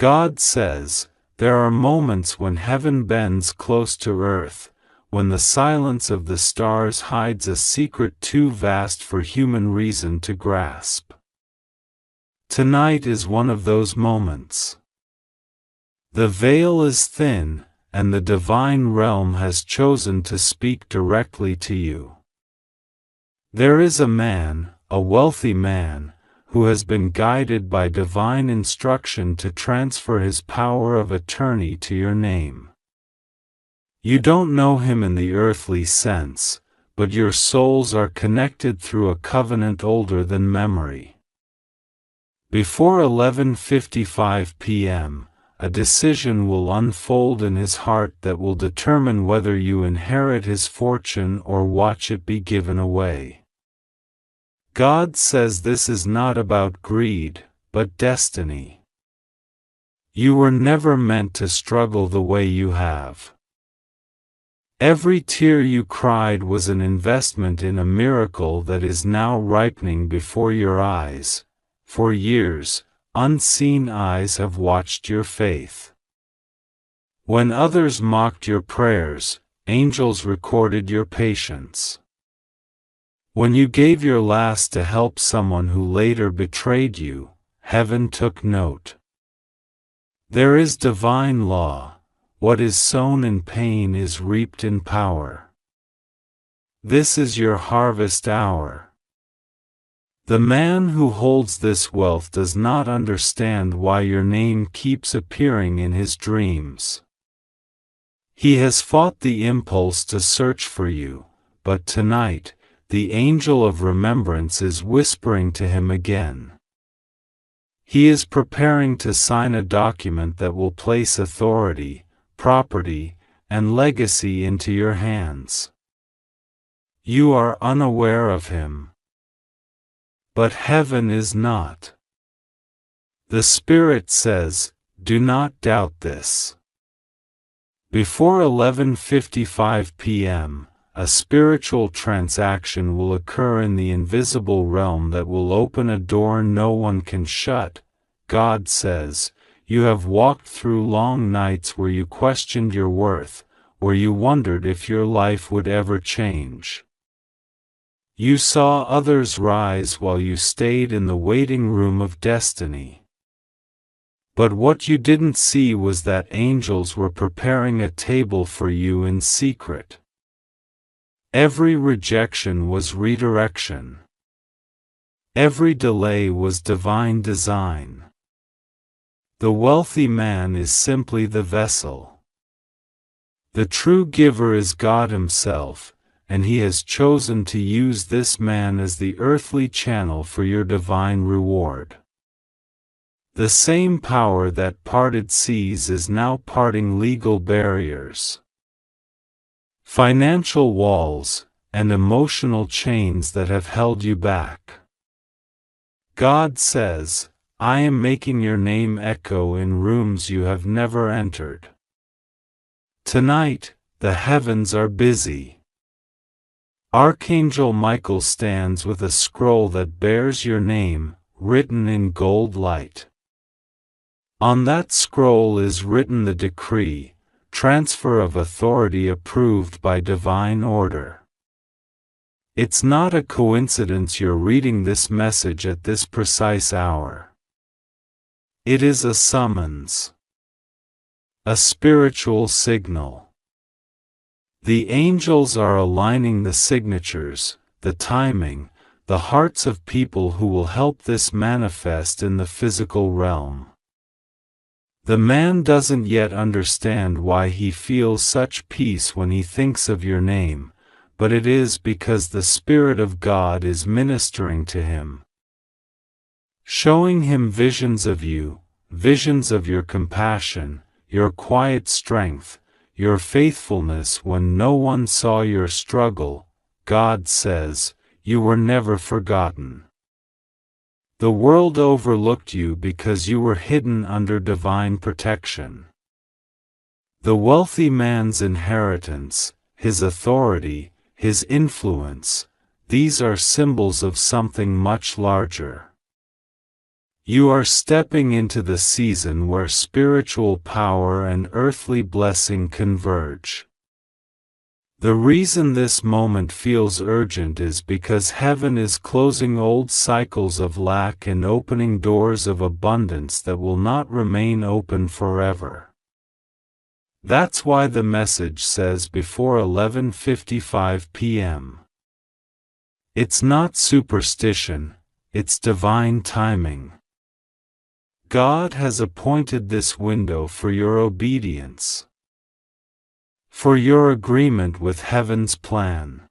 God says, there are moments when heaven bends close to earth, when the silence of the stars hides a secret too vast for human reason to grasp. Tonight is one of those moments. The veil is thin, and the divine realm has chosen to speak directly to you. There is a man, a wealthy man, who has been guided by divine instruction to transfer his power of attorney to your name. You don't know him in the earthly sense, but your souls are connected through a covenant older than memory. Before 11:55 p.m., a decision will unfold in his heart that will determine whether you inherit his fortune or watch it be given away. God says this is not about greed, but destiny. You were never meant to struggle the way you have. Every tear you cried was an investment in a miracle that is now ripening before your eyes. For years, unseen eyes have watched your faith. When others mocked your prayers, angels recorded your patience. When you gave your last to help someone who later betrayed you, heaven took note. There is divine law. What is sown in pain is reaped in power. This is your harvest hour. The man who holds this wealth does not understand why your name keeps appearing in his dreams. He has fought the impulse to search for you, but tonight, the angel of remembrance is whispering to him again. He is preparing to sign a document that will place authority, property, and legacy into your hands. You are unaware of him. But heaven is not. The Spirit says, do not doubt this. Before 11:55 p.m., a spiritual transaction will occur in the invisible realm that will open a door no one can shut. God says, you have walked through long nights where you questioned your worth, where you wondered if your life would ever change. You saw others rise while you stayed in the waiting room of destiny. But what you didn't see was that angels were preparing a table for you in secret. Every rejection was redirection. Every delay was divine design. The wealthy man is simply the vessel. The true giver is God Himself, and He has chosen to use this man as the earthly channel for your divine reward. The same power that parted seas is now parting legal barriers, financial walls, and emotional chains that have held you back. God says, I am making your name echo in rooms you have never entered. Tonight, the heavens are busy. Archangel Michael stands with a scroll that bears your name, written in gold light. On that scroll is written the decree, transfer of authority approved by divine order. It's not a coincidence you're reading this message at this precise hour. It is a summons, a spiritual signal. The angels are aligning the signatures, the timing, the hearts of people who will help this manifest in the physical realm. The man doesn't yet understand why he feels such peace when he thinks of your name, but it is because the Spirit of God is ministering to him, showing him visions of you, visions of your compassion, your quiet strength, your faithfulness when no one saw your struggle. God says, you were never forgotten. The world overlooked you because you were hidden under divine protection. The wealthy man's inheritance, his authority, his influence, these are symbols of something much larger. You are stepping into the season where spiritual power and earthly blessing converge. The reason this moment feels urgent is because heaven is closing old cycles of lack and opening doors of abundance that will not remain open forever. That's why the message says before 11:55 p.m. It's not superstition, it's divine timing. God has appointed this window for your obedience, for your agreement with heaven's plan.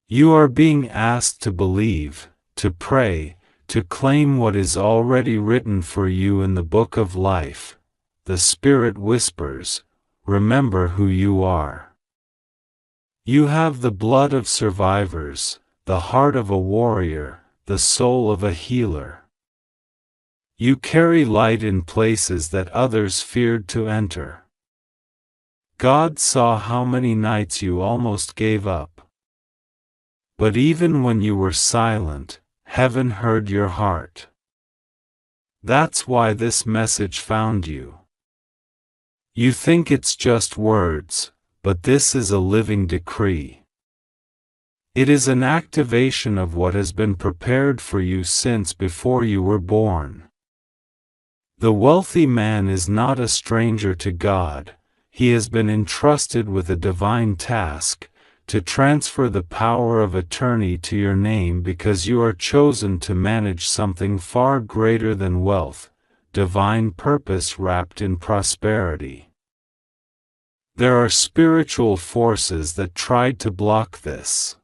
You are being asked to believe, to pray, to claim what is already written for you in the book of life. The Spirit whispers, remember who you are. You have the blood of survivors, the heart of a warrior, the soul of a healer. You carry light in places that others feared to enter. God saw how many nights you almost gave up. But even when you were silent, heaven heard your heart. That's why this message found you. You think it's just words, but this is a living decree. It is an activation of what has been prepared for you since before you were born. The wealthy man is not a stranger to God. He has been entrusted with a divine task, to transfer the power of attorney to your name because you are chosen to manage something far greater than wealth, divine purpose wrapped in prosperity. There are spiritual forces that tried to block this.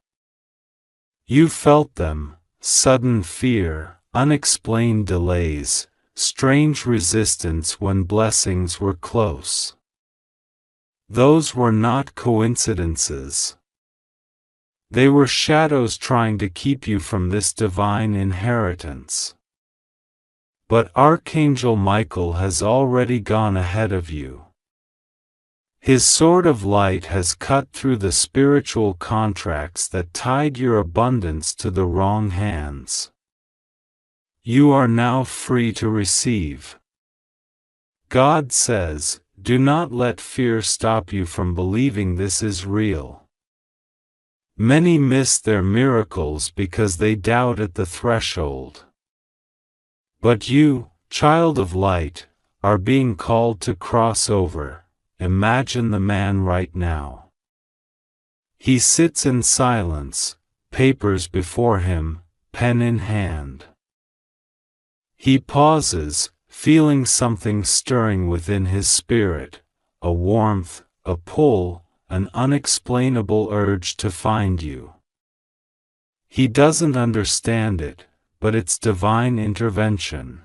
You felt them: sudden fear, unexplained delays, strange resistance when blessings were close. Those were not coincidences. They were shadows trying to keep you from this divine inheritance. But Archangel Michael has already gone ahead of you. His sword of light has cut through the spiritual contracts that tied your abundance to the wrong hands. You are now free to receive. God says, do not let fear stop you from believing this is real. Many miss their miracles because they doubt at the threshold. But you, child of light, are being called to cross over. Imagine the man right now. He sits in silence, papers before him, pen in hand. He pauses, feeling something stirring within his spirit, a warmth, a pull, an unexplainable urge to find you. He doesn't understand it, but it's divine intervention.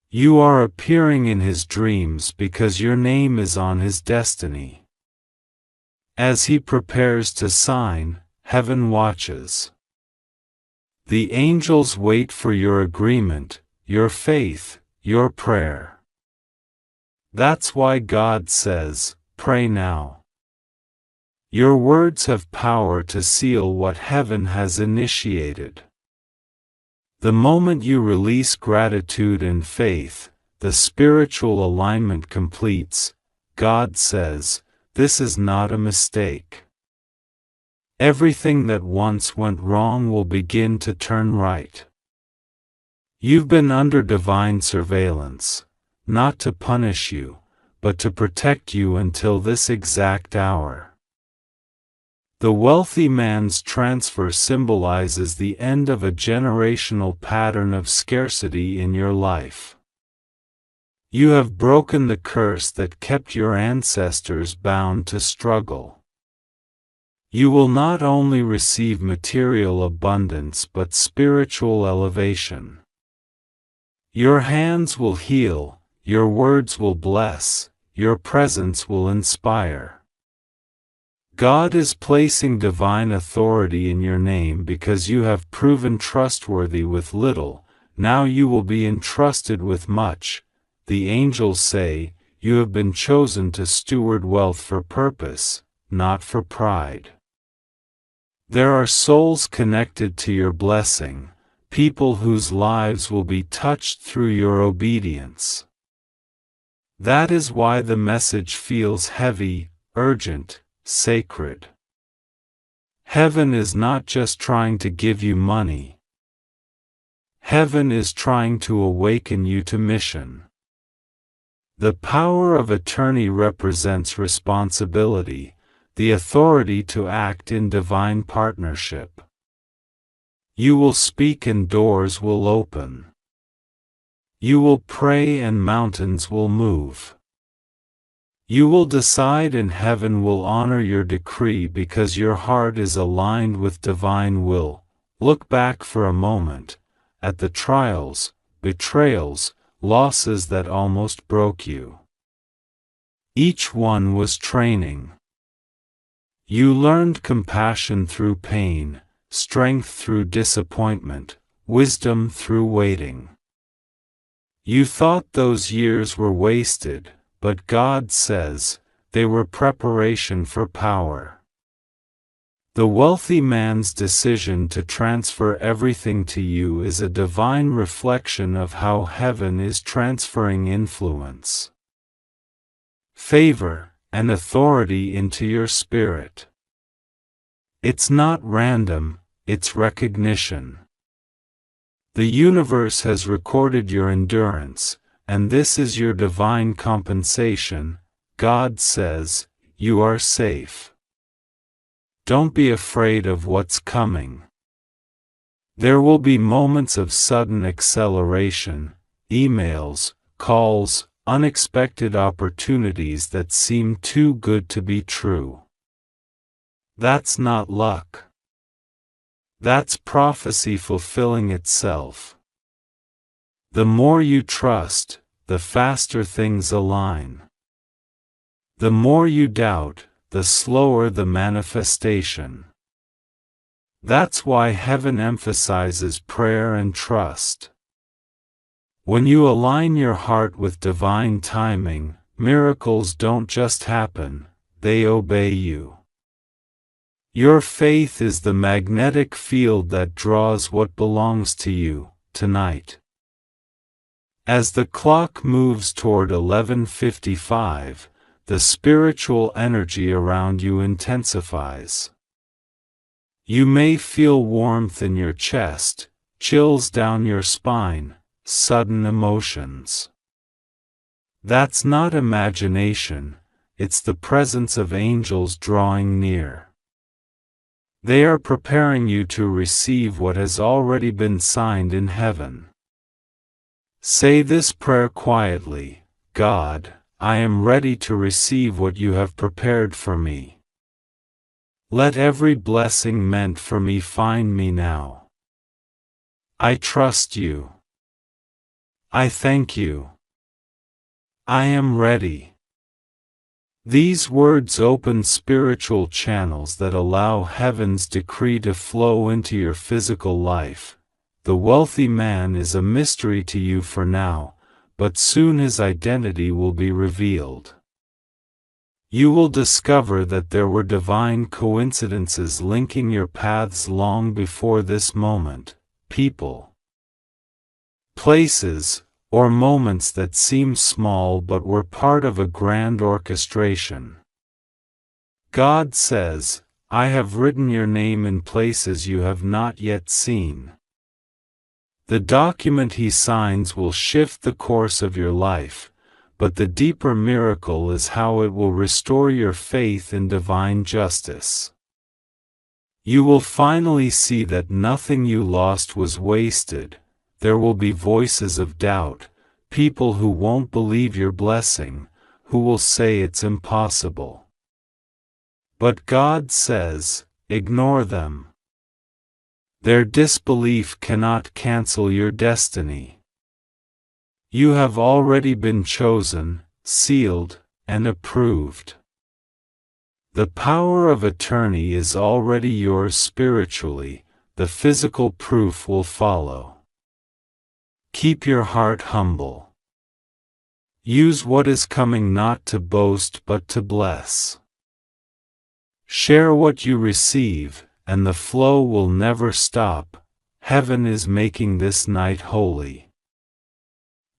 You are appearing in his dreams because your name is on his destiny. As he prepares to sign, heaven watches. The angels wait for your agreement, your faith, your prayer. That's why God says, pray now. Your words have power to seal what heaven has initiated. The moment you release gratitude and faith, the spiritual alignment completes. God says, this is not a mistake. Everything that once went wrong will begin to turn right. You've been under divine surveillance, not to punish you, but to protect you until this exact hour. The wealthy man's transfer symbolizes the end of a generational pattern of scarcity in your life. You have broken the curse that kept your ancestors bound to struggle. You will not only receive material abundance but spiritual elevation. Your hands will heal, your words will bless, your presence will inspire. God is placing divine authority in your name because you have proven trustworthy with little. Now you will be entrusted with much. The angels say, you have been chosen to steward wealth for purpose, not for pride. There are souls connected to your blessing, people whose lives will be touched through your obedience. That is why the message feels heavy, urgent, sacred. Heaven is not just trying to give you money. Heaven is trying to awaken you to mission. The power of attorney represents responsibility, the authority to act in divine partnership. You will speak and doors will open. You will pray and mountains will move. You will decide and heaven will honor your decree because your heart is aligned with divine will. Look back for a moment at the trials, betrayals, losses that almost broke you. Each one was training. You learned compassion through pain, strength through disappointment, wisdom through waiting. You thought those years were wasted, but God says, they were preparation for power. The wealthy man's decision to transfer everything to you is a divine reflection of how heaven is transferring influence, favor, and authority into your spirit. It's not random, it's recognition. The universe has recorded your endurance, and this is your divine compensation. God says, you are safe. Don't be afraid of what's coming. There will be moments of sudden acceleration, emails, calls, unexpected opportunities that seem too good to be true. That's not luck. That's prophecy fulfilling itself. The more you trust, the faster things align. The more you doubt, the slower the manifestation. That's why heaven emphasizes prayer and trust. When you align your heart with divine timing, miracles don't just happen, they obey you. Your faith is the magnetic field that draws what belongs to you, tonight. As the clock moves toward 11:55, the spiritual energy around you intensifies. You may feel warmth in your chest, chills down your spine, sudden emotions. That's not imagination, it's the presence of angels drawing near. They are preparing you to receive what has already been signed in heaven. Say this prayer quietly: God, I am ready to receive what you have prepared for me. Let every blessing meant for me find me now. I trust you. I thank you. I am ready. These words open spiritual channels that allow heaven's decree to flow into your physical life. The wealthy man is a mystery to you for now, but soon his identity will be revealed. You will discover that there were divine coincidences linking your paths long before this moment, people, places, or moments that seem small but were part of a grand orchestration. God says, I have written your name in places you have not yet seen. The document he signs will shift the course of your life, but the deeper miracle is how it will restore your faith in divine justice. You will finally see that nothing you lost was wasted. There will be voices of doubt, people who won't believe your blessing, who will say it's impossible. But God says, ignore them. Their disbelief cannot cancel your destiny. You have already been chosen, sealed, and approved. The power of attorney is already yours spiritually, the physical proof will follow. Keep your heart humble. Use what is coming not to boast but to bless. Share what you receive, and the flow will never stop. heaven is making this night holy.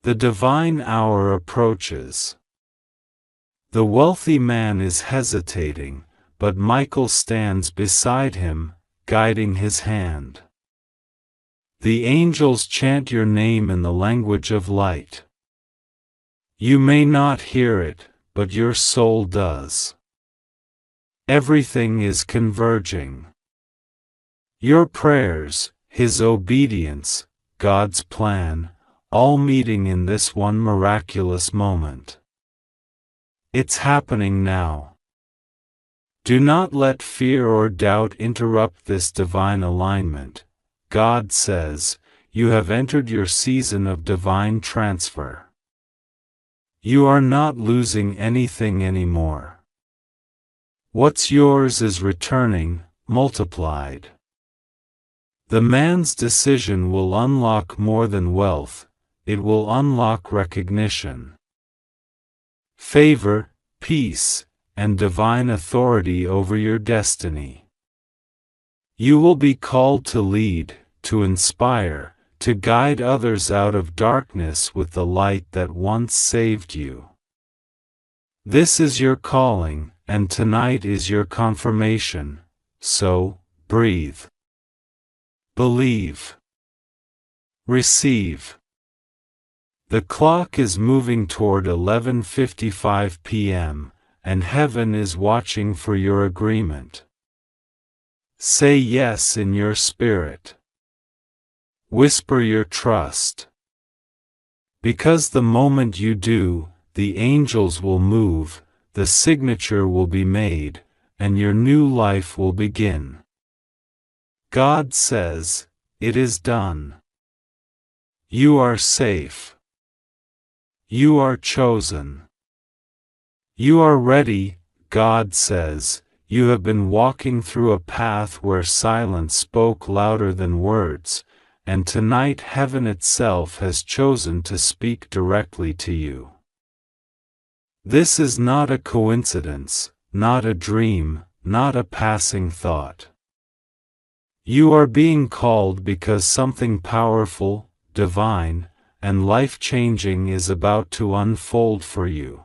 The divine hour approaches. The wealthy man is hesitating, but Michael stands beside him, guiding his hand. The angels chant your name in the language of light. You may not hear it, but your soul does. Everything is converging. Your prayers, His obedience, God's plan, all meeting in this one miraculous moment. It's happening now. Do not let fear or doubt interrupt this divine alignment. God says, you have entered your season of divine transfer. You are not losing anything anymore. What's yours is returning, multiplied. The man's decision will unlock more than wealth, it will unlock recognition, favor, peace, and divine authority over your destiny. You will be called to lead, to inspire, to guide others out of darkness with the light that once saved you. This is your calling, and tonight is your confirmation, so, breathe. Believe. Receive. The clock is moving toward 11:55 p.m., and heaven is watching for your agreement. Say yes in your spirit. Whisper your trust. Because the moment you do, the angels will move, the signature will be made, and your new life will begin. God says, it is done. You are safe. You are chosen. You are ready, God says. You have been walking through a path where silence spoke louder than words, and tonight heaven itself has chosen to speak directly to you. This is not a coincidence, not a dream, not a passing thought. You are being called because something powerful, divine, and life-changing is about to unfold for you.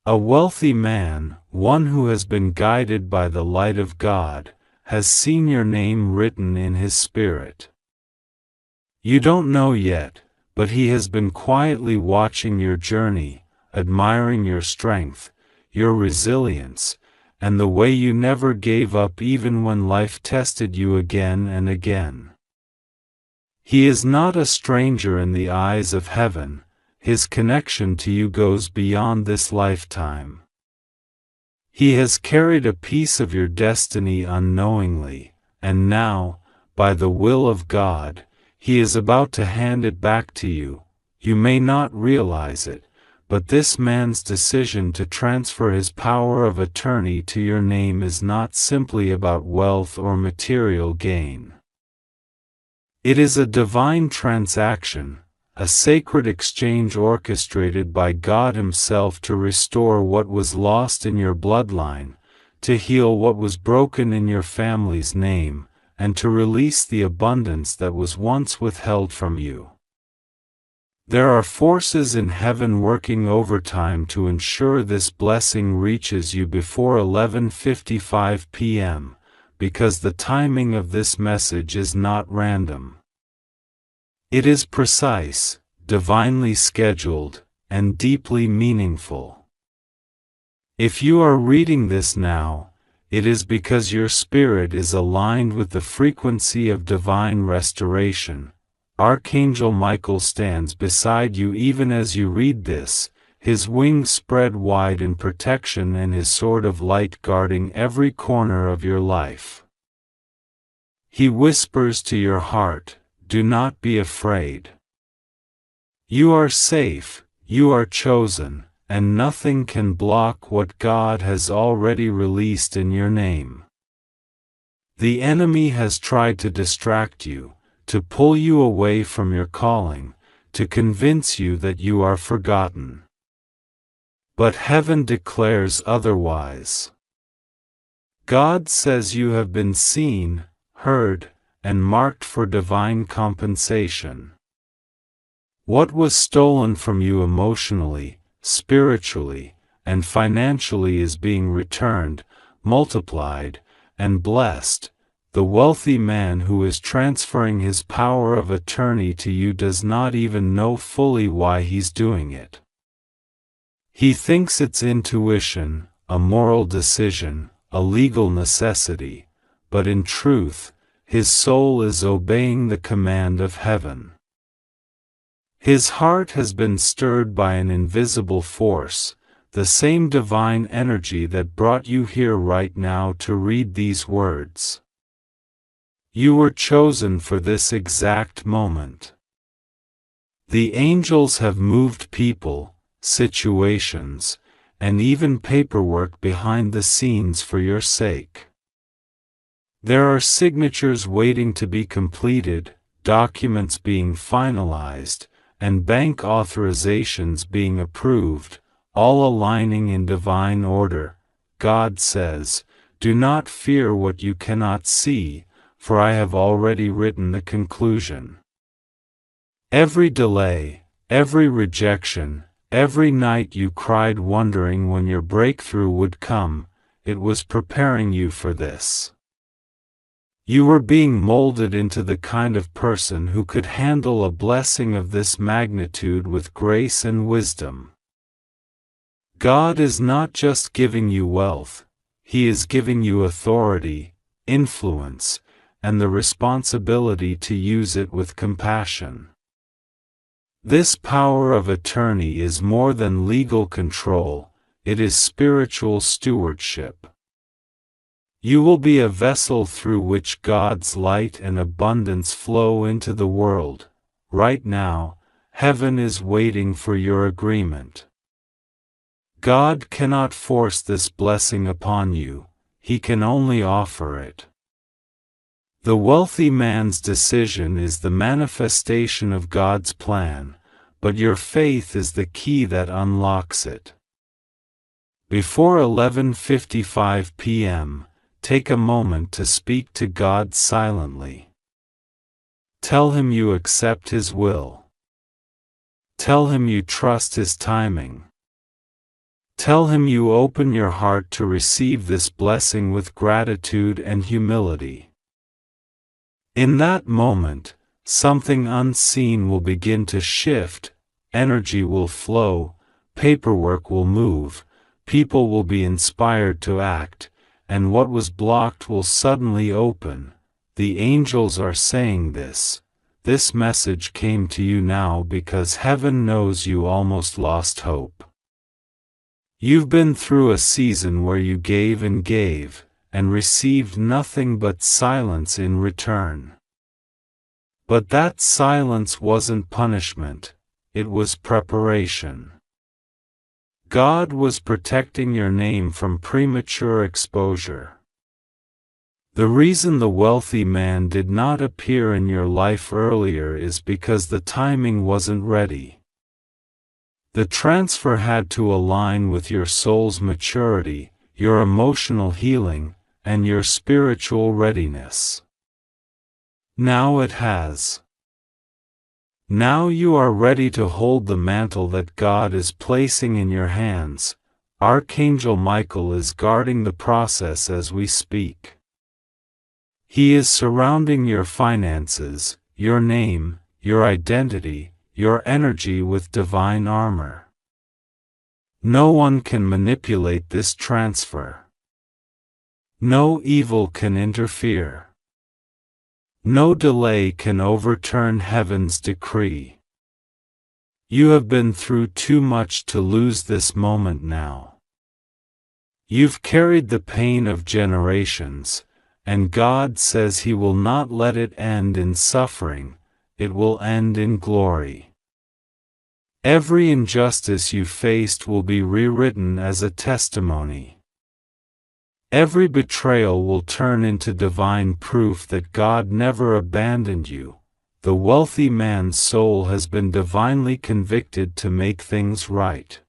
A wealthy man, one who has been guided by the light of God, has seen your name written in his spirit. You don't know yet, but he has been quietly watching your journey, admiring your strength, your resilience, and the way you never gave up even when life tested you again and again. He is not a stranger in the eyes of heaven. His connection to you goes beyond this lifetime. He has carried a piece of your destiny unknowingly, and now, by the will of God, He is about to hand it back to you. You may not realize it, but this man's decision to transfer his power of attorney to your name is not simply about wealth or material gain. It is a divine transaction, a sacred exchange orchestrated by God Himself to restore what was lost in your bloodline, to heal what was broken in your family's name, and to release the abundance that was once withheld from you. There are forces in heaven working overtime to ensure this blessing reaches you before 11:55 p.m., because the timing of this message is not random. It is precise, divinely scheduled, and deeply meaningful. If you are reading this now, it is because your spirit is aligned with the frequency of divine restoration. Archangel Michael stands beside you even as you read this, his wings spread wide in protection and his sword of light guarding every corner of your life. He whispers to your heart, do not be afraid. You are safe, you are chosen, and nothing can block what God has already released in your name. The enemy has tried to distract you, to pull you away from your calling, to convince you that you are forgotten. But heaven declares otherwise. God says you have been seen, heard, and marked for divine compensation. What was stolen from you emotionally, spiritually, and financially is being returned, multiplied, and blessed. The wealthy man who is transferring his power of attorney to you does not even know fully why he's doing it. He thinks it's intuition, a moral decision, a legal necessity, but in truth, his soul is obeying the command of heaven. His heart has been stirred by an invisible force, the same divine energy that brought you here right now to read these words. You were chosen for this exact moment. The angels have moved people, situations, and even paperwork behind the scenes for your sake. There are signatures waiting to be completed, documents being finalized, and bank authorizations being approved, all aligning in divine order. God says, "Do not fear what you cannot see, for I have already written the conclusion." Every delay, every rejection, every night you cried wondering when your breakthrough would come, it was preparing you for this. You were being molded into the kind of person who could handle a blessing of this magnitude with grace and wisdom. God is not just giving you wealth, He is giving you authority, influence, and the responsibility to use it with compassion. This power of attorney is more than legal control, it is spiritual stewardship. You will be a vessel through which God's light and abundance flow into the world. Right now, heaven is waiting for your agreement. God cannot force this blessing upon you, He can only offer it. The wealthy man's decision is the manifestation of God's plan, but your faith is the key that unlocks it. Before 11:55 p.m., take a moment to speak to God silently. Tell Him you accept His will. Tell Him you trust His timing. Tell Him you open your heart to receive this blessing with gratitude and humility. In that moment, something unseen will begin to shift, energy will flow, paperwork will move, people will be inspired to act, and what was blocked will suddenly open. The angels are saying this. This message came to you now because heaven knows you almost lost hope. You've been through a season where you gave and received nothing but silence in return. But that silence wasn't punishment, it was preparation. God was protecting your name from premature exposure. The reason the wealthy man did not appear in your life earlier is because the timing wasn't ready. The transfer had to align with your soul's maturity, your emotional healing, and your spiritual readiness. Now it has. Now you are ready to hold the mantle that God is placing in your hands. Archangel Michael is guarding the process as we speak. He is surrounding your finances, your name, your identity, your energy with divine armor. No one can manipulate this transfer. No evil can interfere. No delay can overturn heaven's decree. You have been through too much to lose this moment now. You've carried the pain of generations, and God says He will not let it end in suffering, it will end in glory. Every injustice you faced will be rewritten as a testimony. Every betrayal will turn into divine proof that God never abandoned you. The wealthy man's soul has been divinely convicted to make things right.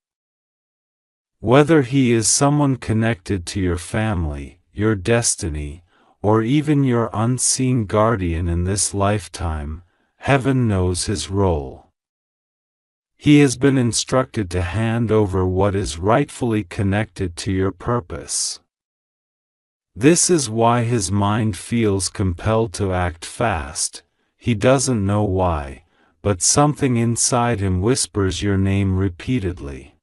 Whether he is someone connected to your family, your destiny, or even your unseen guardian in this lifetime, heaven knows his role. He has been instructed to hand over what is rightfully connected to your purpose. This is why his mind feels compelled to act fast. He doesn't know why, but something inside him whispers your name repeatedly.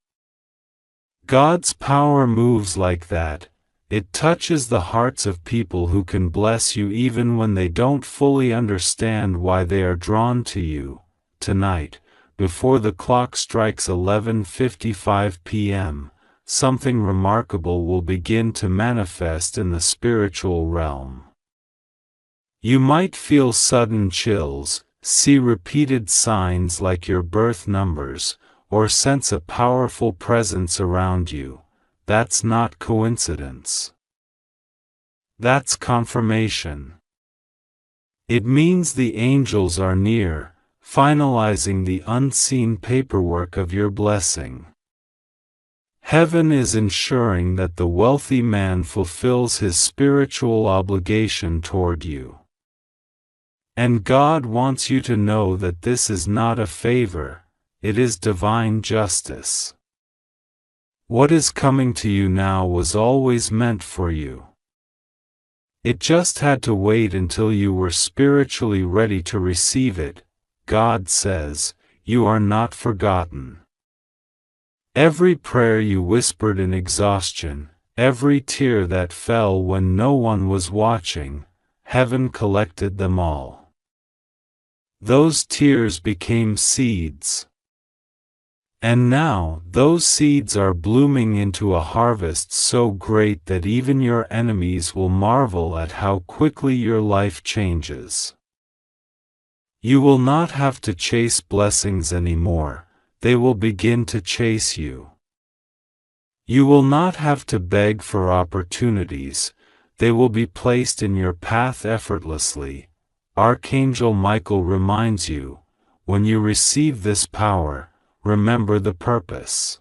God's power moves like that. It touches the hearts of people who can bless you even when they don't fully understand why they are drawn to you. Tonight, before the clock strikes 11:55 p.m., something remarkable will begin to manifest in the spiritual realm. You might feel sudden chills, see repeated signs like your birth numbers, or sense a powerful presence around you. That's not coincidence. That's confirmation. It means the angels are near, finalizing the unseen paperwork of your blessing. Heaven is ensuring that the wealthy man fulfills his spiritual obligation toward you. And God wants you to know that this is not a favor, it is divine justice. What is coming to you now was always meant for you. It just had to wait until you were spiritually ready to receive it. God says, you are not forgotten. Every prayer you whispered in exhaustion, every tear that fell when no one was watching, heaven collected them all. Those tears became seeds. And now, those seeds are blooming into a harvest so great that even your enemies will marvel at how quickly your life changes. You will not have to chase blessings anymore. They will begin to chase you. You will not have to beg for opportunities, they will be placed in your path effortlessly. Archangel Michael reminds you, when you receive this power, remember the purpose.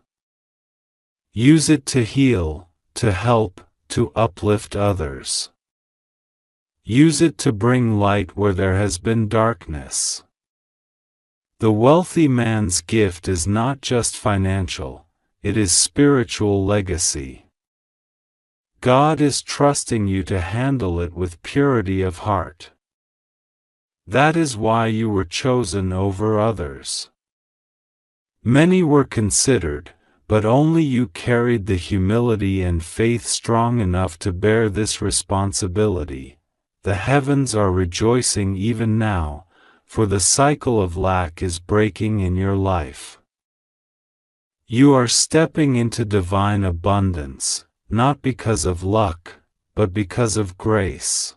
Use it to heal, to help, to uplift others. Use it to bring light where there has been darkness. The wealthy man's gift is not just financial, it is spiritual legacy. God is trusting you to handle it with purity of heart. That is why you were chosen over others. Many were considered, but only you carried the humility and faith strong enough to bear this responsibility. The heavens are rejoicing even now, for the cycle of lack is breaking in your life. You are stepping into divine abundance, not because of luck, but because of grace.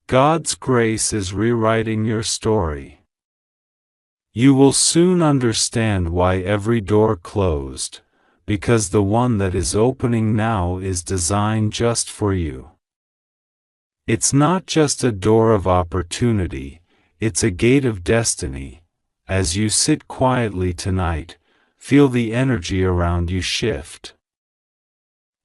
God's grace is rewriting your story. You will soon understand why every door closed, because the one that is opening now is designed just for you. It's not just a door of opportunity, it's a gate of destiny. As you sit quietly tonight, feel the energy around you shift.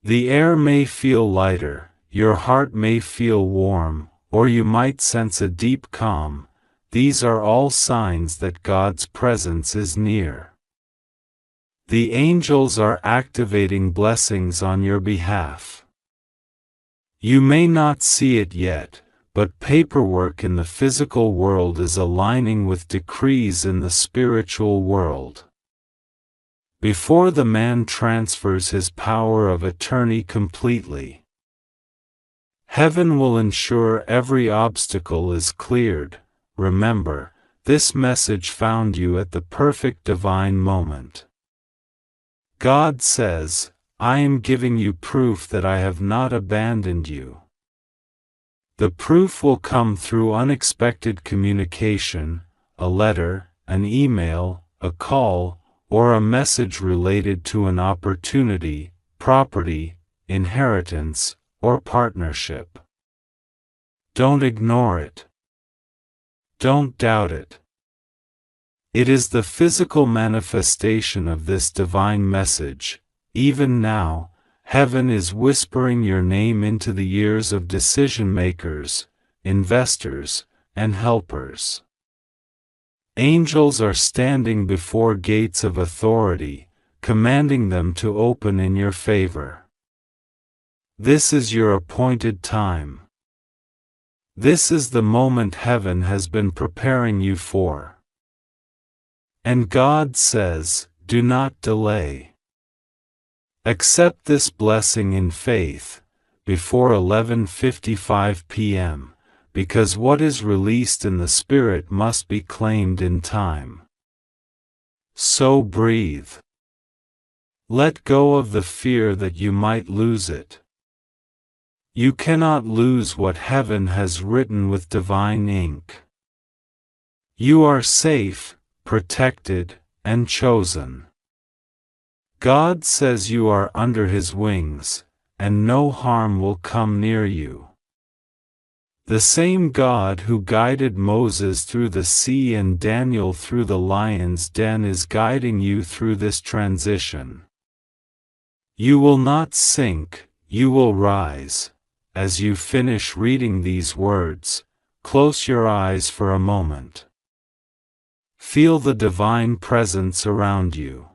The air may feel lighter, your heart may feel warm, or you might sense a deep calm. These are all signs that God's presence is near. The angels are activating blessings on your behalf. You may not see it yet, but paperwork in the physical world is aligning with decrees in the spiritual world. Before the man transfers his power of attorney completely, heaven will ensure every obstacle is cleared. Remember, this message found you at the perfect divine moment. God says, I am giving you proof that I have not abandoned you. The proof will come through unexpected communication, a letter, an email, a call, or a message related to an opportunity, property, inheritance, or partnership. Don't ignore it. Don't doubt it. It is the physical manifestation of this divine message. Even now, Heaven is whispering your name into the ears of decision-makers, investors, and helpers. Angels are standing before gates of authority, commanding them to open in your favor. This is your appointed time. This is the moment heaven has been preparing you for. And God says, do not delay. Accept this blessing in faith, before 11:55 p.m., because what is released in the Spirit must be claimed in time. So breathe. Let go of the fear that you might lose it. You cannot lose what heaven has written with divine ink. You are safe, protected, and chosen. God says you are under His wings, and no harm will come near you. The same God who guided Moses through the sea and Daniel through the lion's den is guiding you through this transition. You will not sink, you will rise. As you finish reading these words, close your eyes for a moment. Feel the divine presence around you.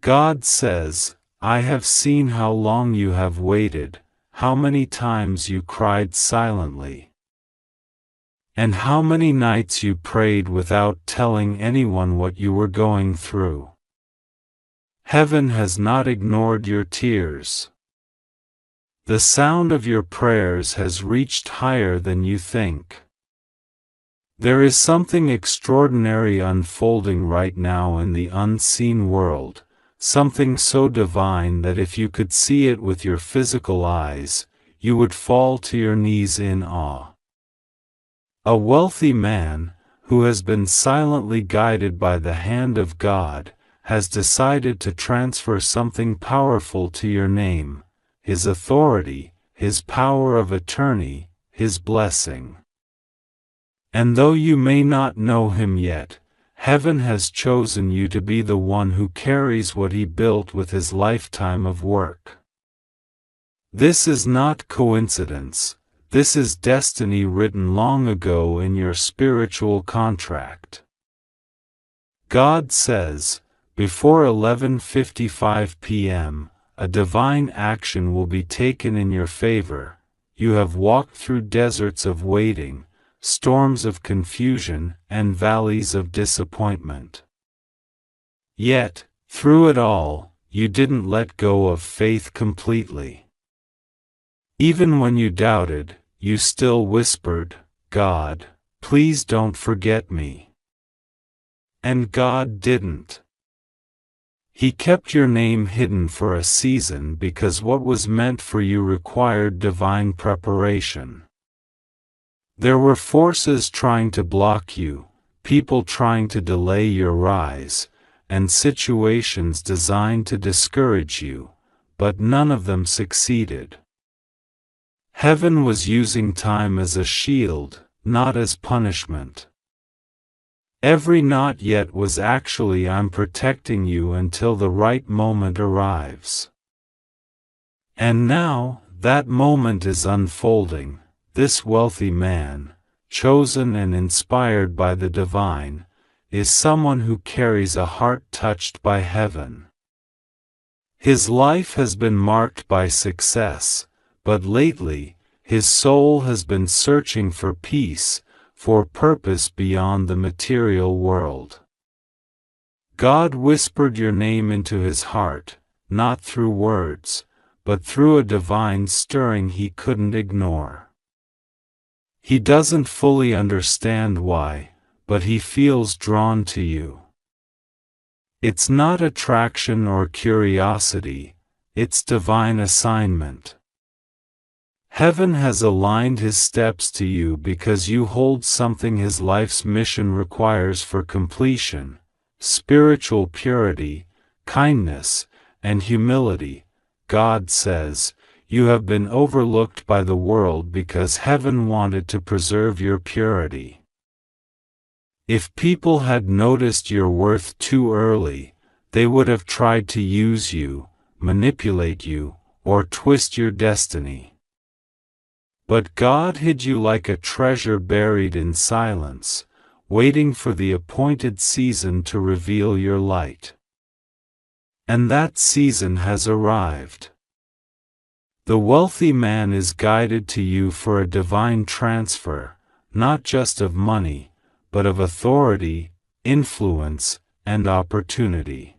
God says, I have seen how long you have waited, how many times you cried silently, and how many nights you prayed without telling anyone what you were going through. Heaven has not ignored your tears. The sound of your prayers has reached higher than you think. There is something extraordinary unfolding right now in the unseen world, something so divine that if you could see it with your physical eyes, you would fall to your knees in awe. A wealthy man, who has been silently guided by the hand of God, has decided to transfer something powerful to your name, His authority, His power of attorney, His blessing. And though you may not know Him yet, Heaven has chosen you to be the one who carries what He built with His lifetime of work. This is not coincidence, this is destiny written long ago in your spiritual contract. God says, before 11:55 p.m., a divine action will be taken in your favor. You have walked through deserts of waiting, storms of confusion, and valleys of disappointment. Yet, through it all, you didn't let go of faith completely. Even when you doubted, you still whispered, God, please don't forget me. And God didn't. He kept your name hidden for a season because what was meant for you required divine preparation. There were forces trying to block you, people trying to delay your rise, and situations designed to discourage you, but none of them succeeded. Heaven was using time as a shield, not as punishment. Every not yet was actually I'm protecting you until the right moment arrives. And now, that moment is unfolding. This wealthy man, chosen and inspired by the divine, is someone who carries a heart touched by heaven. His life has been marked by success, but lately, his soul has been searching for peace, for purpose beyond the material world. God whispered your name into his heart, not through words, but through a divine stirring he couldn't ignore. He doesn't fully understand why, but he feels drawn to you. It's not attraction or curiosity, it's divine assignment. Heaven has aligned his steps to you because you hold something his life's mission requires for completion: spiritual purity, kindness, and humility. God says, you have been overlooked by the world because heaven wanted to preserve your purity. If people had noticed your worth too early, they would have tried to use you, manipulate you, or twist your destiny. But God hid you like a treasure buried in silence, waiting for the appointed season to reveal your light. And that season has arrived. The wealthy man is guided to you for a divine transfer, not just of money, but of authority, influence, and opportunity.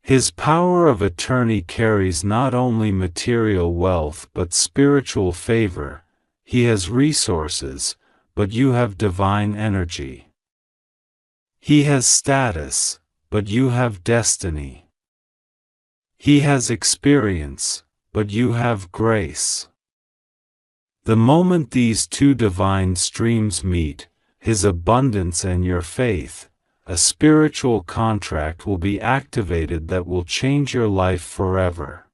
His power of attorney carries not only material wealth but spiritual favor. He has resources, but you have divine energy. He has status, but you have destiny. He has experience, but you have grace. The moment these two divine streams meet, his abundance and your faith, a spiritual contract will be activated that will change your life forever.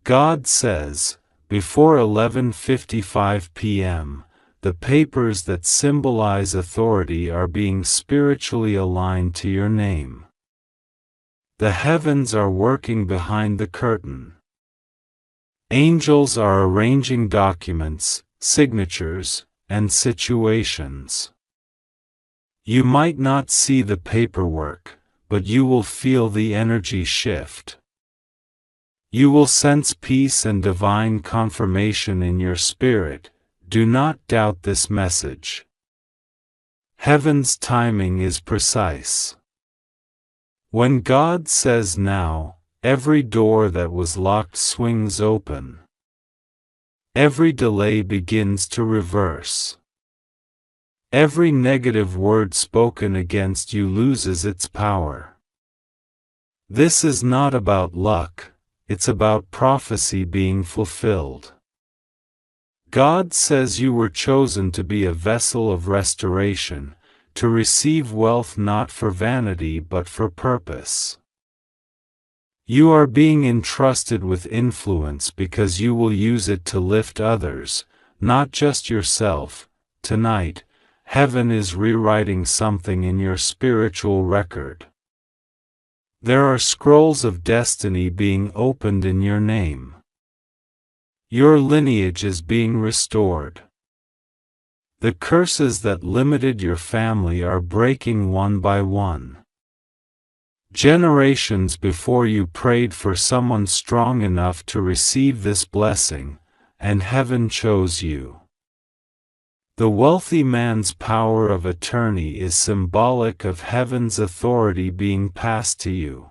God says, before 11:55 p.m., the papers that symbolize authority are being spiritually aligned to your name. The heavens are working behind the curtain. Angels are arranging documents, signatures, and situations. You might not see the paperwork, but you will feel the energy shift. You will sense peace and divine confirmation in your spirit. Do not doubt this message. Heaven's timing is precise. When God says now, every door that was locked swings open. Every delay begins to reverse. Every negative word spoken against you loses its power. This is not about luck, it's about prophecy being fulfilled. God says you were chosen to be a vessel of restoration, to receive wealth not for vanity but for purpose. You are being entrusted with influence because you will use it to lift others, not just yourself. Tonight, Heaven is rewriting something in your spiritual record. There are scrolls of destiny being opened in your name. Your lineage is being restored. The curses that limited your family are breaking one by one. Generations before you prayed for someone strong enough to receive this blessing, and heaven chose you. The wealthy man's power of attorney is symbolic of heaven's authority being passed to you.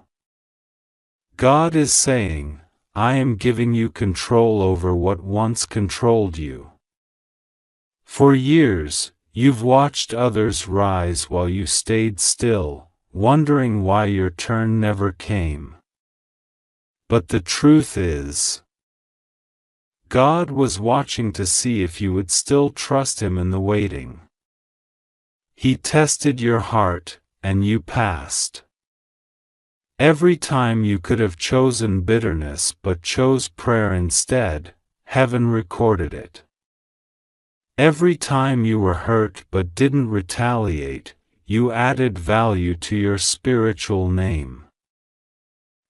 God is saying, I am giving you control over what once controlled you. For years, you've watched others rise while you stayed still, wondering why your turn never came. But the truth is, God was watching to see if you would still trust Him in the waiting. He tested your heart, and you passed. Every time you could have chosen bitterness but chose prayer instead, heaven recorded it. Every time you were hurt but didn't retaliate, you added value to your spiritual name.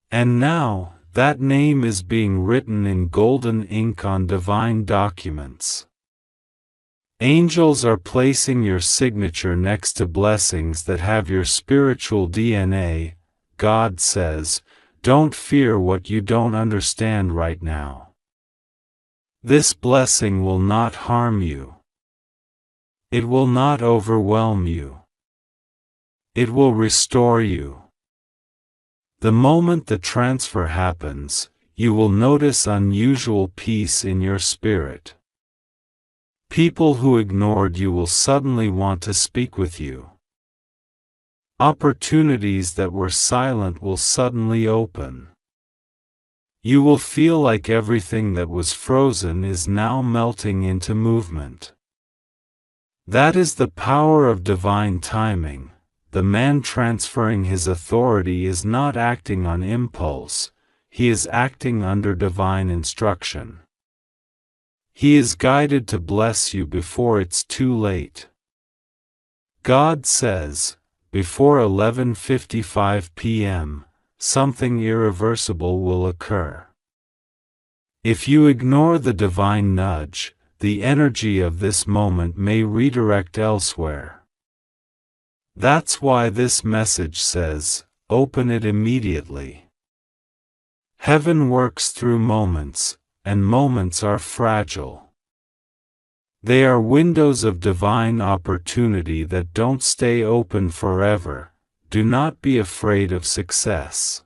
And now, that name is being written in golden ink on divine documents. Angels are placing your signature next to blessings that have your spiritual DNA. God says, don't fear what you don't understand right now. This blessing will not harm you. It will not overwhelm you. It will restore you. The moment the transfer happens, you will notice unusual peace in your spirit. People who ignored you will suddenly want to speak with you. Opportunities that were silent will suddenly open. You will feel like everything that was frozen is now melting into movement. That is the power of divine timing. The man transferring his authority is not acting on impulse, he is acting under divine instruction. He is guided to bless you before it's too late. God says, before 11:55 p.m., something irreversible will occur. If you ignore the divine nudge, the energy of this moment may redirect elsewhere. That's why this message says, open it immediately. Heaven works through moments, and moments are fragile. They are windows of divine opportunity that don't stay open forever. Do not be afraid of success.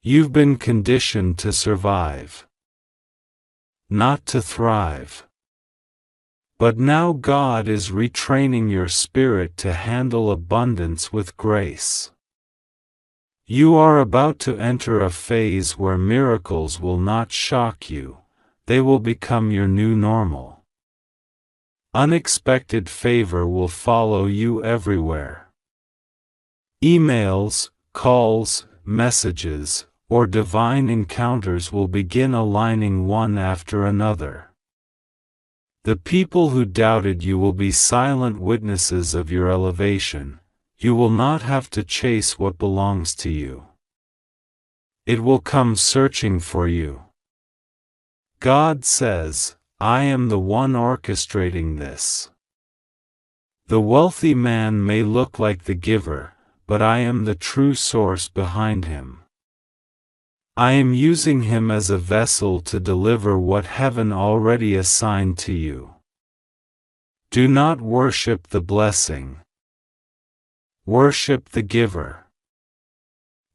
You've been conditioned to survive, not to thrive. But now God is retraining your spirit to handle abundance with grace. You are about to enter a phase where miracles will not shock you, they will become your new normal. Unexpected favor will follow you everywhere. Emails, calls, messages, or divine encounters will begin aligning one after another. The people who doubted you will be silent witnesses of your elevation. You will not have to chase what belongs to you. It will come searching for you. God says, I am the one orchestrating this. The wealthy man may look like the giver, but I am the true source behind him. I am using him as a vessel to deliver what heaven already assigned to you. Do not worship the blessing. Worship the giver.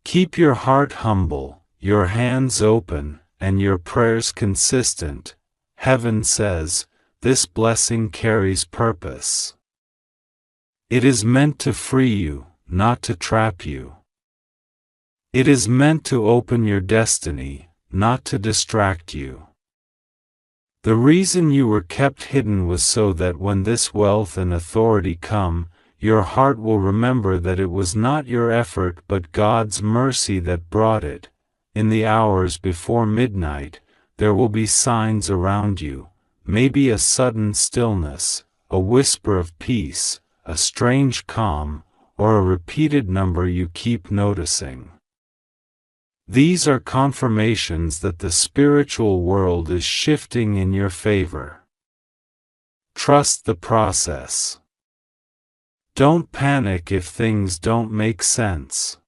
Keep your heart humble, your hands open, and your prayers consistent. Heaven says, this blessing carries purpose. It is meant to free you, not to trap you. It is meant to open your destiny, not to distract you. The reason you were kept hidden was so that when this wealth and authority come, your heart will remember that it was not your effort but God's mercy that brought it. In the hours before midnight, there will be signs around you, maybe a sudden stillness, a whisper of peace, a strange calm, or a repeated number you keep noticing. These are confirmations that the spiritual world is shifting in your favor. Trust the process. Don't panic if things don't make sense.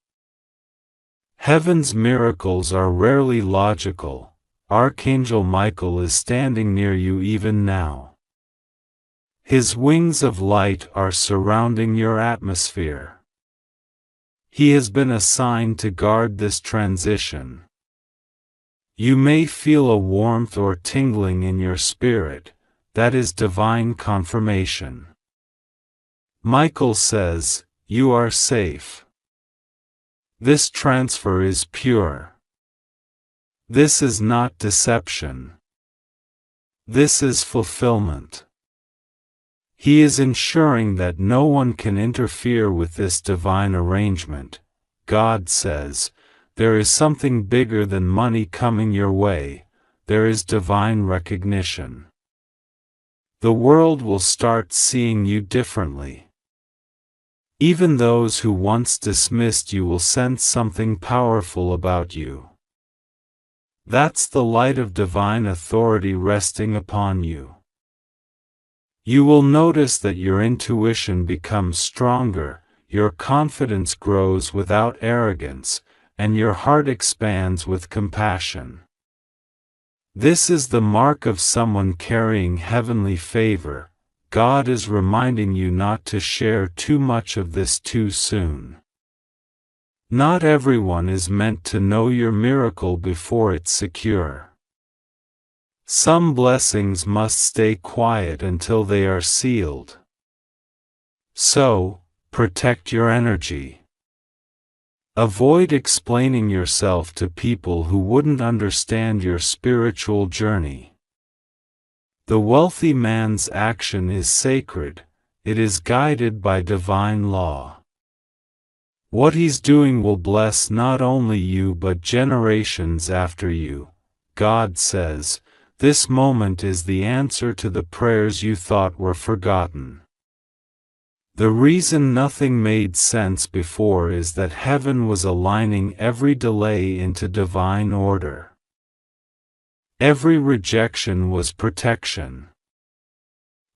Heaven's miracles are rarely logical. Archangel Michael is standing near you even now. His wings of light are surrounding your atmosphere. He has been assigned to guard this transition. You may feel a warmth or tingling in your spirit. That is divine confirmation. Michael says, you are safe. This transfer is pure. This is not deception. This is fulfillment. He is ensuring that no one can interfere with this divine arrangement. God says, there is something bigger than money coming your way. There is divine recognition. The world will start seeing you differently. Even those who once dismissed you will sense something powerful about you. That's the light of divine authority resting upon you. You will notice that your intuition becomes stronger, your confidence grows without arrogance, and your heart expands with compassion. This is the mark of someone carrying heavenly favor. God is reminding you not to share too much of this too soon. Not everyone is meant to know your miracle before it's secure. Some blessings must stay quiet until they are sealed. So, protect your energy. Avoid explaining yourself to people who wouldn't understand your spiritual journey. The wealthy man's action is sacred, it is guided by divine law. What he's doing will bless not only you but generations after you. God says, this moment is the answer to the prayers you thought were forgotten. The reason nothing made sense before is that heaven was aligning every delay into divine order. Every rejection was protection.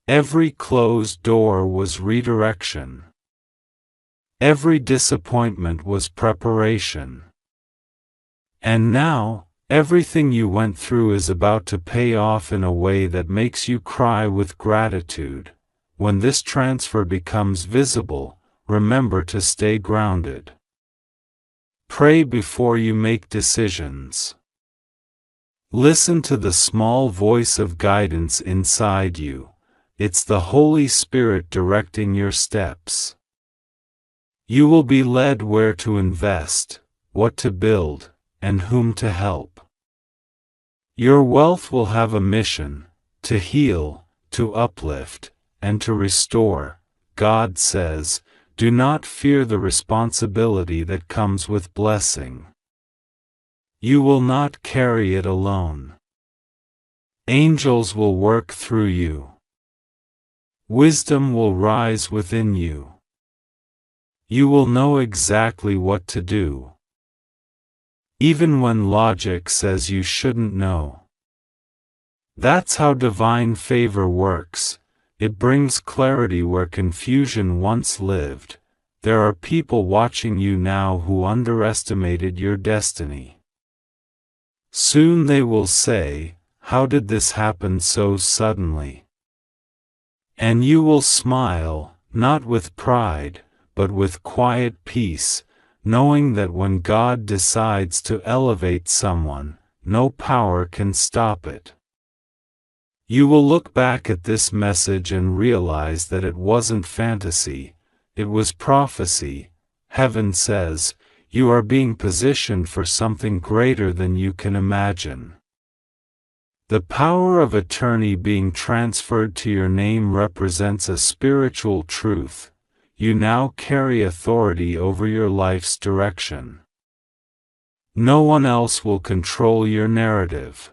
Every closed door was redirection. Every disappointment was preparation. And now, everything you went through is about to pay off in a way that makes you cry with gratitude. When this transfer becomes visible, remember to stay grounded. Pray before you make decisions. Listen to the small voice of guidance inside you. It's the Holy Spirit directing your steps. You will be led where to invest, what to build, and whom to help. Your wealth will have a mission: to heal, to uplift, and to restore. God says, do not fear the responsibility that comes with blessing. You will not carry it alone. Angels will work through you. Wisdom will rise within you. You will know exactly what to do, even when logic says you shouldn't know. That's how divine favor works. It brings clarity where confusion once lived. There are people watching you now who underestimated your destiny. Soon they will say, "How did this happen so suddenly?" And you will smile, not with pride, but with quiet peace, knowing that when God decides to elevate someone, no power can stop it. You will look back at this message and realize that it wasn't fantasy, it was prophecy. Heaven says, you are being positioned for something greater than you can imagine. The power of attorney being transferred to your name represents a spiritual truth. You now carry authority over your life's direction. No one else will control your narrative.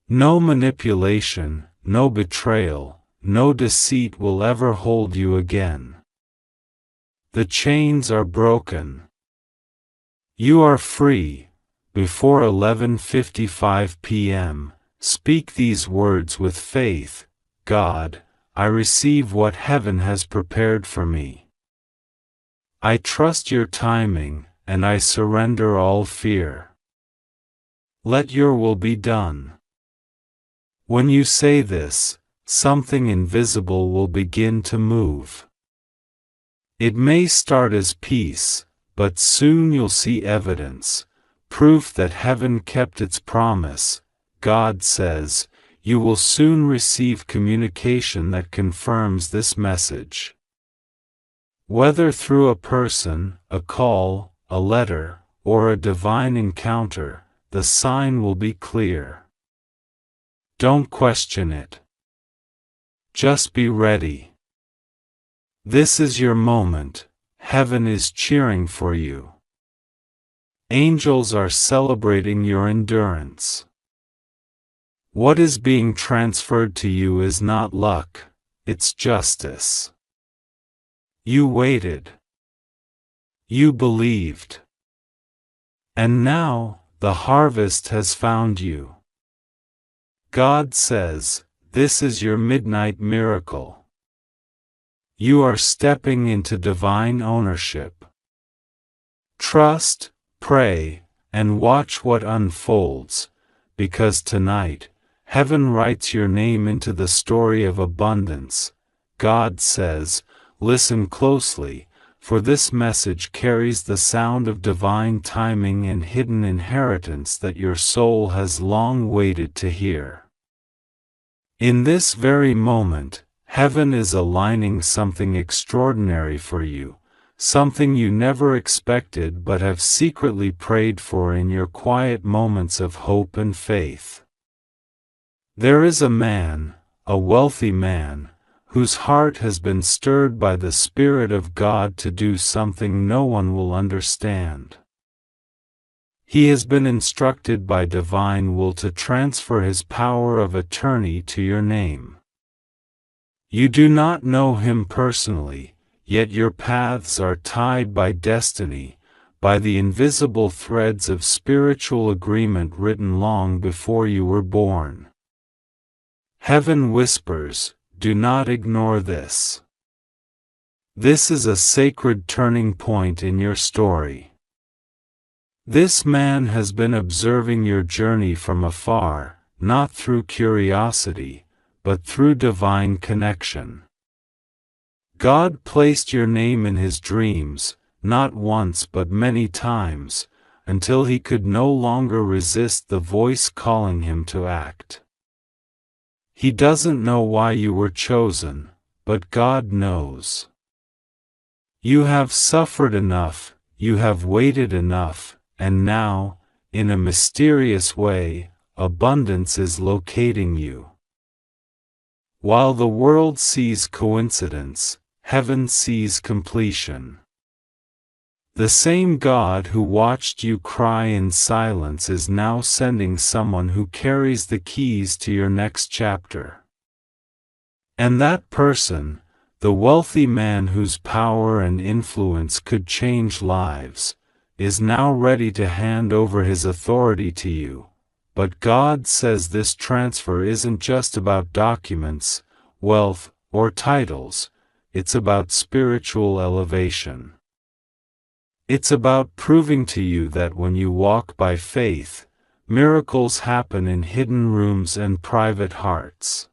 No manipulation, no betrayal, no deceit will ever hold you again. The chains are broken. You are free. Before 11:55 p.m., speak these words with faith: God, I receive what heaven has prepared for me. I trust your timing, and I surrender all fear. Let your will be done. When you say this, something invisible will begin to move. It may start as peace, but soon you'll see evidence, proof that heaven kept its promise. God says, you will soon receive communication that confirms this message. Whether through a person, a call, a letter, or a divine encounter, the sign will be clear. Don't question it. Just be ready. This is your moment. Heaven is cheering for you. Angels are celebrating your endurance. What is being transferred to you is not luck, it's justice. You waited. You believed. And now, the harvest has found you. God says, this is your midnight miracle. You are stepping into divine ownership. Trust, pray, and watch what unfolds, because tonight, heaven writes your name into the story of abundance. God says, listen closely, for this message carries the sound of divine timing and hidden inheritance that your soul has long waited to hear. In this very moment, heaven is aligning something extraordinary for you, something you never expected but have secretly prayed for in your quiet moments of hope and faith. There is a man, a wealthy man, whose heart has been stirred by the Spirit of God to do something no one will understand. He has been instructed by divine will to transfer his power of attorney to your name. You do not know him personally, yet your paths are tied by destiny, by the invisible threads of spiritual agreement written long before you were born. Heaven whispers, do not ignore this. This is a sacred turning point in your story. This man has been observing your journey from afar, not through curiosity, but through divine connection. God placed your name in his dreams, not once but many times, until he could no longer resist the voice calling him to act. He doesn't know why you were chosen, but God knows. You have suffered enough, you have waited enough, and now, in a mysterious way, abundance is locating you. While the world sees coincidence, heaven sees completion. The same God who watched you cry in silence is now sending someone who carries the keys to your next chapter. And that person, the wealthy man whose power and influence could change lives, is now ready to hand over his authority to you. But God says this transfer isn't just about documents, wealth, or titles, it's about spiritual elevation. It's about proving to you that when you walk by faith, miracles happen in hidden rooms and private hearts.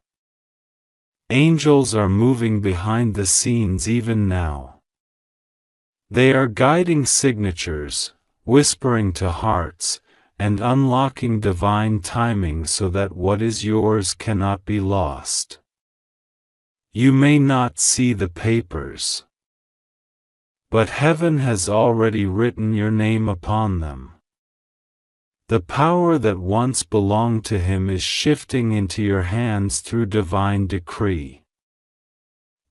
Angels are moving behind the scenes even now. They are guiding signatures, whispering to hearts, and unlocking divine timing so that what is yours cannot be lost. You may not see the papers, but heaven has already written your name upon them. The power that once belonged to him is shifting into your hands through divine decree.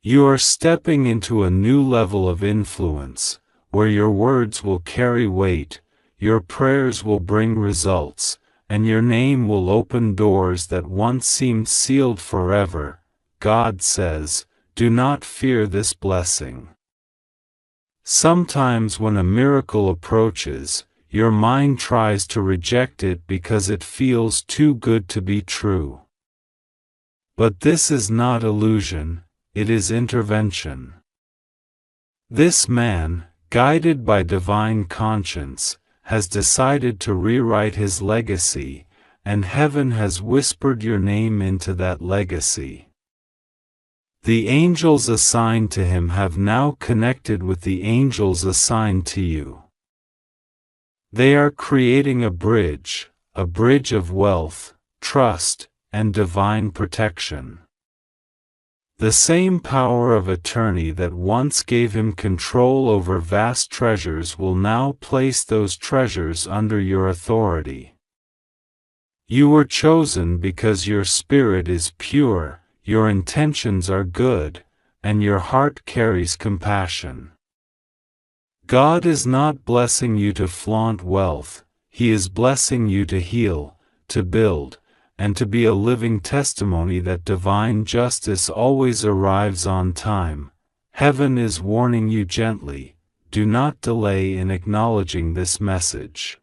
You are stepping into a new level of influence, where your words will carry weight, your prayers will bring results, and your name will open doors that once seemed sealed forever. God says, do not fear this blessing. Sometimes when a miracle approaches, your mind tries to reject it because it feels too good to be true. But this is not illusion, it is intervention. This man, guided by divine conscience, has decided to rewrite his legacy, and heaven has whispered your name into that legacy. The angels assigned to him have now connected with the angels assigned to you. They are creating a bridge of wealth, trust, and divine protection. The same power of attorney that once gave him control over vast treasures will now place those treasures under your authority. You were chosen because your spirit is pure, your intentions are good, and your heart carries compassion. God is not blessing you to flaunt wealth, He is blessing you to heal, to build, and to be a living testimony that divine justice always arrives on time. Heaven is warning you gently, do not delay in acknowledging this message.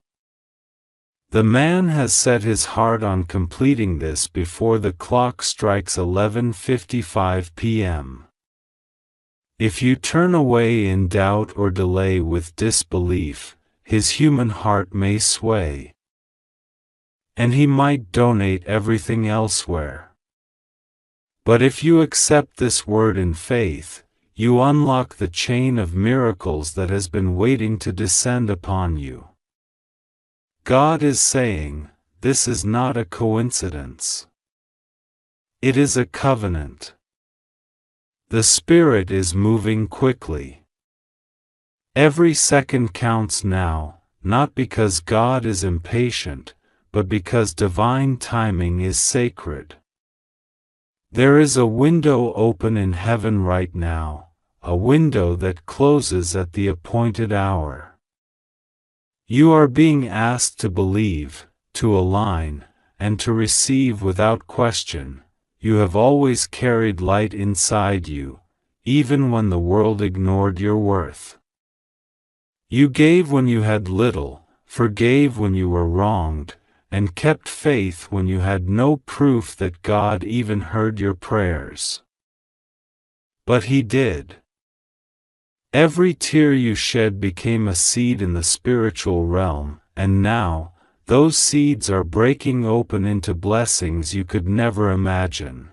The man has set his heart on completing this before the clock strikes 11:55 p.m. If you turn away in doubt or delay with disbelief, his human heart may sway, and he might donate everything elsewhere. But if you accept this word in faith, you unlock the chain of miracles that has been waiting to descend upon you. God is saying, this is not a coincidence. It is a covenant. The Spirit is moving quickly. Every second counts now, not because God is impatient, but because divine timing is sacred. There is a window open in heaven right now, a window that closes at the appointed hour. You are being asked to believe, to align, and to receive without question. you have always carried light inside you, even when the world ignored your worth. You gave when you had little, forgave when you were wronged, and kept faith when you had no proof that God even heard your prayers. But He did. Every tear you shed became a seed in the spiritual realm, and now, those seeds are breaking open into blessings you could never imagine.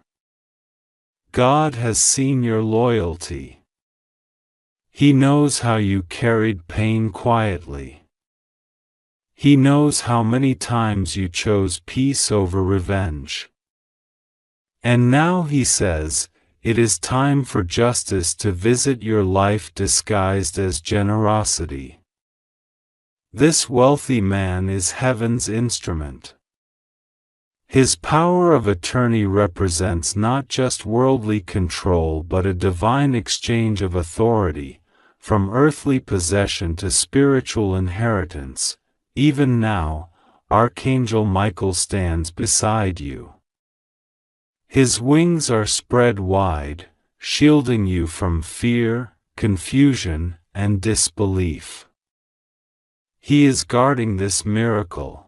God has seen your loyalty. He knows how you carried pain quietly. He knows how many times you chose peace over revenge. And now He says, it is time for justice to visit your life disguised as generosity. This wealthy man is heaven's instrument. His power of attorney represents not just worldly control but a divine exchange of authority, from earthly possession to spiritual inheritance. Even now, Archangel Michael stands beside you. His wings are spread wide, shielding you from fear, confusion, and disbelief. He is guarding this miracle.